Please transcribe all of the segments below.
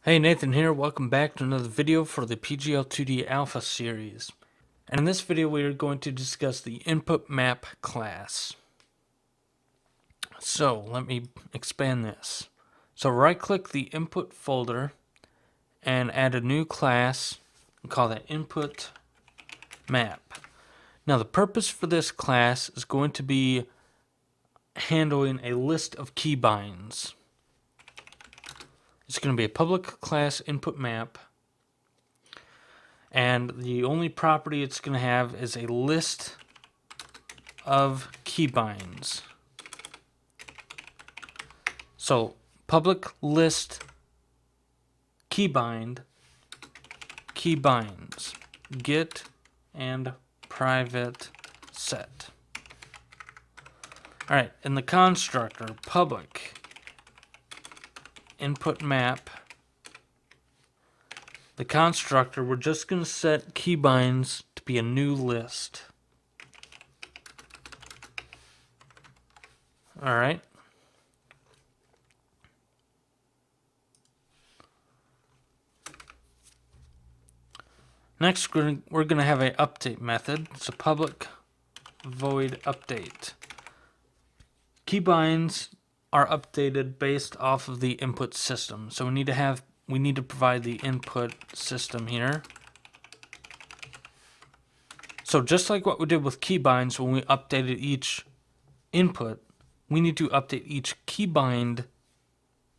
Hey, Nathan here. Welcome back to another video for the PGL2D Alpha series. And in this video we are going to discuss the InputMap class. So let me expand this. So right click the input folder and add a new class and call that InputMap. Now the purpose for this class is going to be handling a list of keybinds. It's going to be a public class InputMap, and the only property it's going to have is a list of keybinds. So public list keybind, keybinds, get and private set. Alright, in the constructor, public InputMap, the constructor, we're just going to set keybinds to be a new list. Alright. Next, we're going to have an update method. It's a public void update. Keybinds are updated based off of the input system. So we need to provide the input system here. So just like what we did with keybinds when we updated each input, we need to update each keybind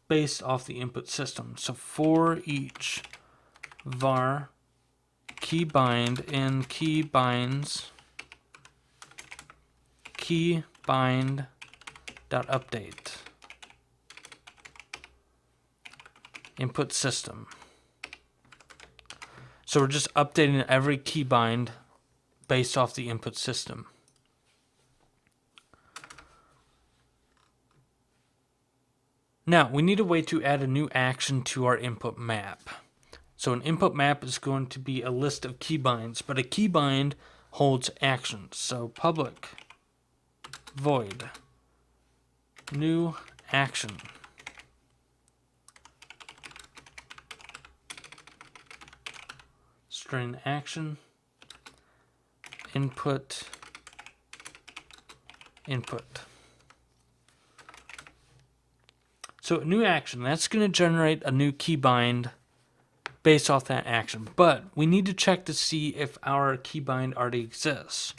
based off the input system. So for each var keybind in keybinds keybind dot update input system. So we're just updating every keybind based off the input system. Now we need a way to add a new action to our input map. So an input map is going to be a list of keybinds, but a keybind holds actions. So public void new action. String action input. So a new action, that's going to generate a new keybind based off that action. But we need to check to see if our keybind already exists.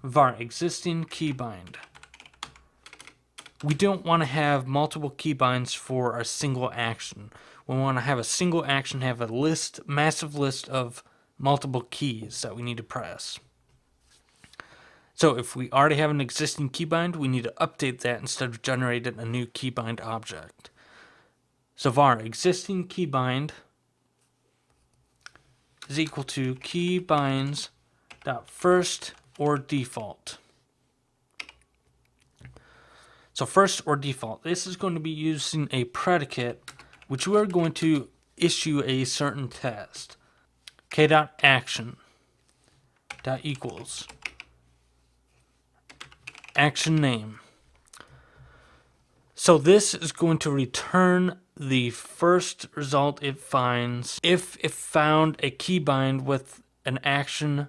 Var existing keybind. We don't want to have multiple keybinds for a single action. We want to have a single action have a list, massive list of multiple keys that we need to press. So if we already have an existing keybind, we need to update that instead of generating a new keybind object. So var existing keybind is equal to keybinds dot first or default. So first or default, this is going to be using a predicate which we are going to issue a certain test. K.action dot equals action name. So this is going to return the first result it finds if it found a keybind with an action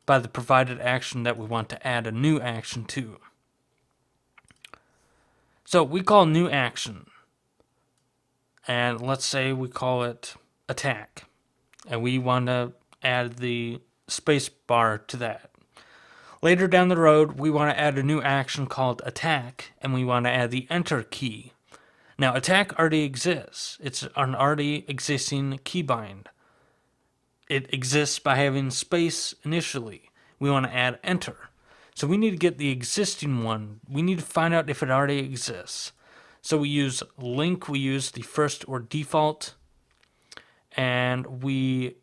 by the provided action that we want to add a new action to. So we call new action, and let's say we call it attack, and we want to add the space bar to that. Later down the road, we want to add a new action called attack, and we want to add the enter key. Now attack already exists. It's an already existing keybind. It exists by having space initially. We want to add enter. So we need to get the existing one. We need to find out if it already exists. So we use link, we use the first or default, and we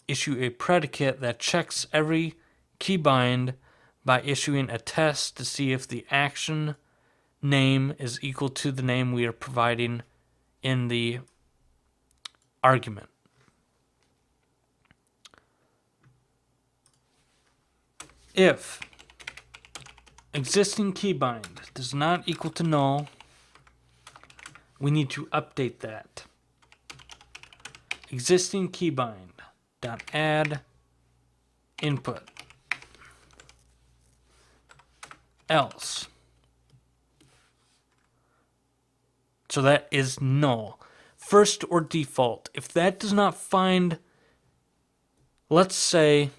issue a predicate that checks every keybind by issuing a test to see if the action name is equal to the name we are providing in the argument. If existing keybind does not equal to null, we need to update that. Existing keybind dot add input else. So that is null. First or default. If that does not find, let's say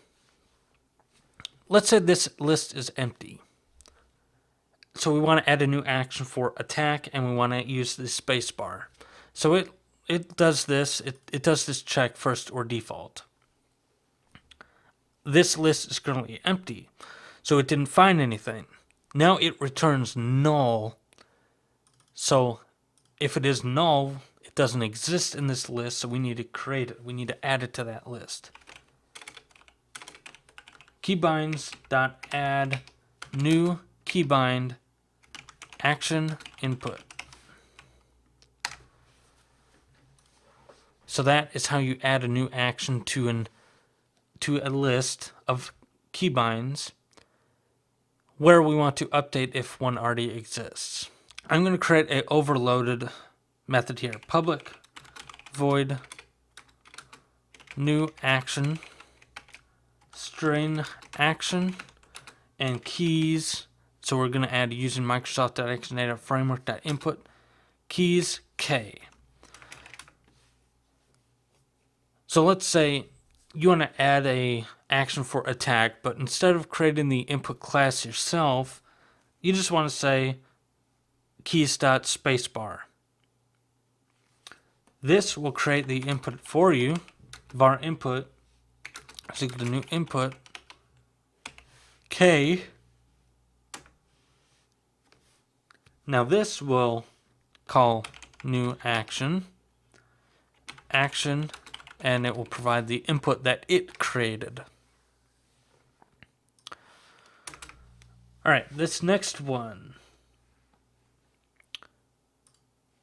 this list is empty. So we want to add a new action for attack, and we want to use the space bar. So it does this. It does this check first or default. This list is currently empty, so it didn't find anything. Now it returns null. So if it is null, it doesn't exist in this list, so we need to create it. We need to add it to that list. Keybinds.add new keybind action input. So that is how you add a new action to a list of keybinds where we want to update if one already exists. I'm going to create an overloaded method here. Public void new action string action and keys. So we're going to add using Microsoft.Actionator framework.input keys K. So let's say you want to add a action for attack, but instead of creating the input class yourself, you just want to say keys.spacebar. This will create the input for you. Var input is equal to new input K. Now this will call new action, and it will provide the input that it created. All right, this next one.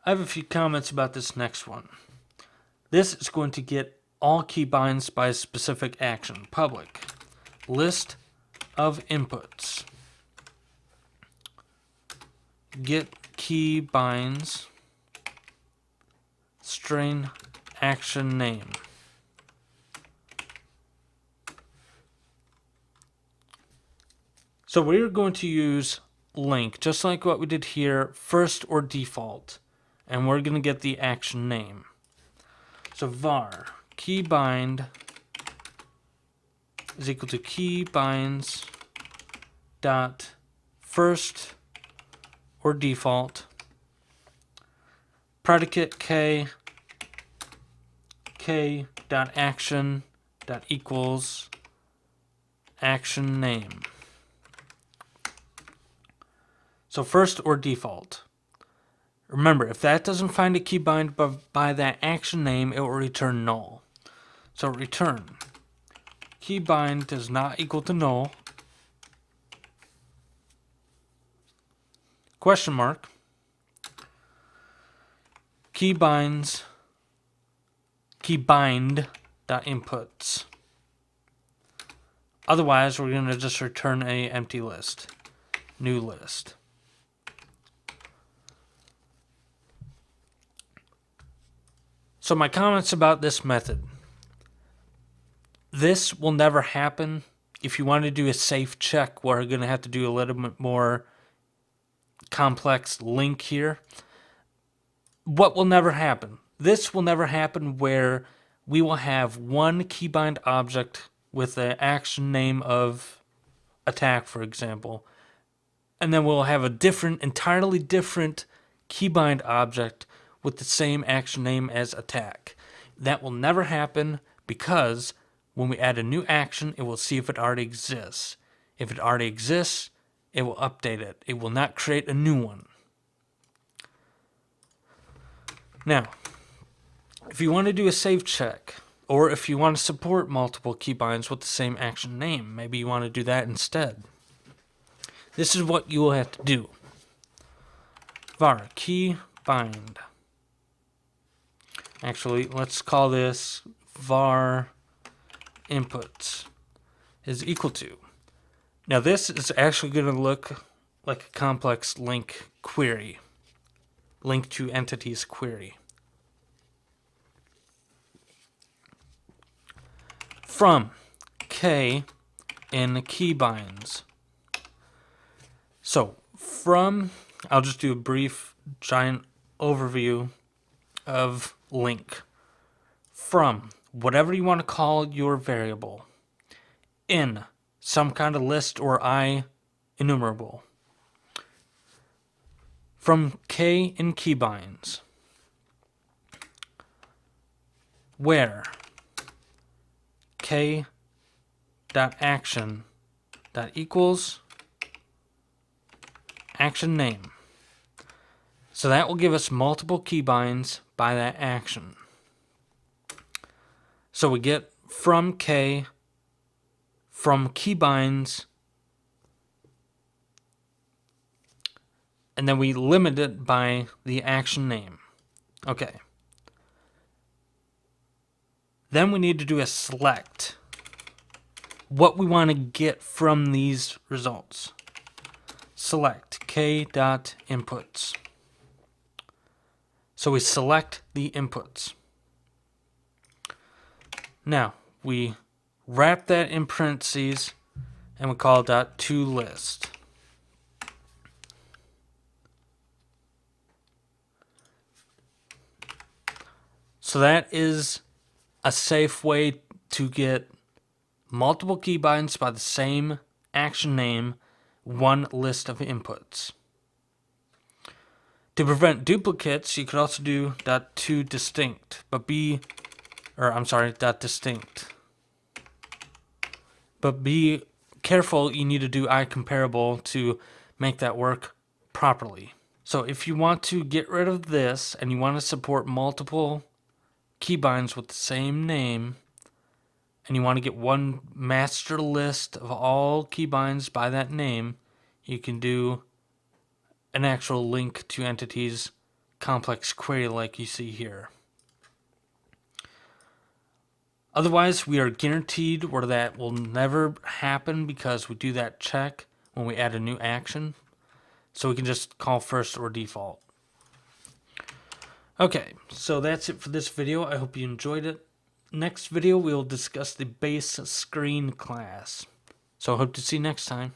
I have a few comments about this next one. This is going to get all keybinds by a specific action. Public list of inputs. Get keybinds string action name. So we're going to use link, just like what we did here, first or default. And we're going to get the action name. So var keybind is equal to keybinds dot first or default predicate k dot action dot equals action name. So first or default. Remember, if that doesn't find a keybind by that action name, it will return null. So return keybind does not equal to null. Question mark. Keybinds keybind.inputs. Otherwise, we're going to just return a empty list. New list. So my comments about this method. This will never happen. If you want to do a safe check, we're going to have to do a little bit more complex link here. What will never happen? This will never happen where we will have one keybind object with the action name of attack, for example, and then we'll have a entirely different keybind object with the same action name as attack. That will never happen because when we add a new action, it will see if it already exists. If it already exists, it will update it. It will not create a new one. Now, if you want to do a save check, or if you want to support multiple keybinds with the same action name, maybe you want to do that instead. This is what you will have to do. Var keybind. Actually, let's call this var inputs is equal to. Now this is actually going to look like a complex link query. link to entities query. From K in Keybinds. So from, I'll just do a brief giant overview of link. From, whatever you want to call your variable. In, some kind of list or I enumerable. From K in Keybinds. Where K dot action dot equals action name. So that will give us multiple keybinds by that action. So we get from K, from keybinds, and then we limit it by the action name. Okay. Then we need to do a select. What we want to get from these results. Select k.inputs. So we select the inputs. Now we wrap that in parentheses and we call .toList. So that is a safe way to get multiple keybinds by the same action name, one list of inputs. To prevent duplicates, you could also do .toDistinct, .distinct. But be careful, you need to do iComparable to make that work properly. So if you want to get rid of this and you want to support multiple keybinds with the same name, and you want to get one master list of all keybinds by that name, you can do an actual link to entities complex query like you see here. Otherwise, we are guaranteed where that will never happen because we do that check when we add a new action. So we can just call first or default. Okay, so that's it for this video. I hope you enjoyed it. Next video, we will discuss the base screen class. So I hope to see you next time.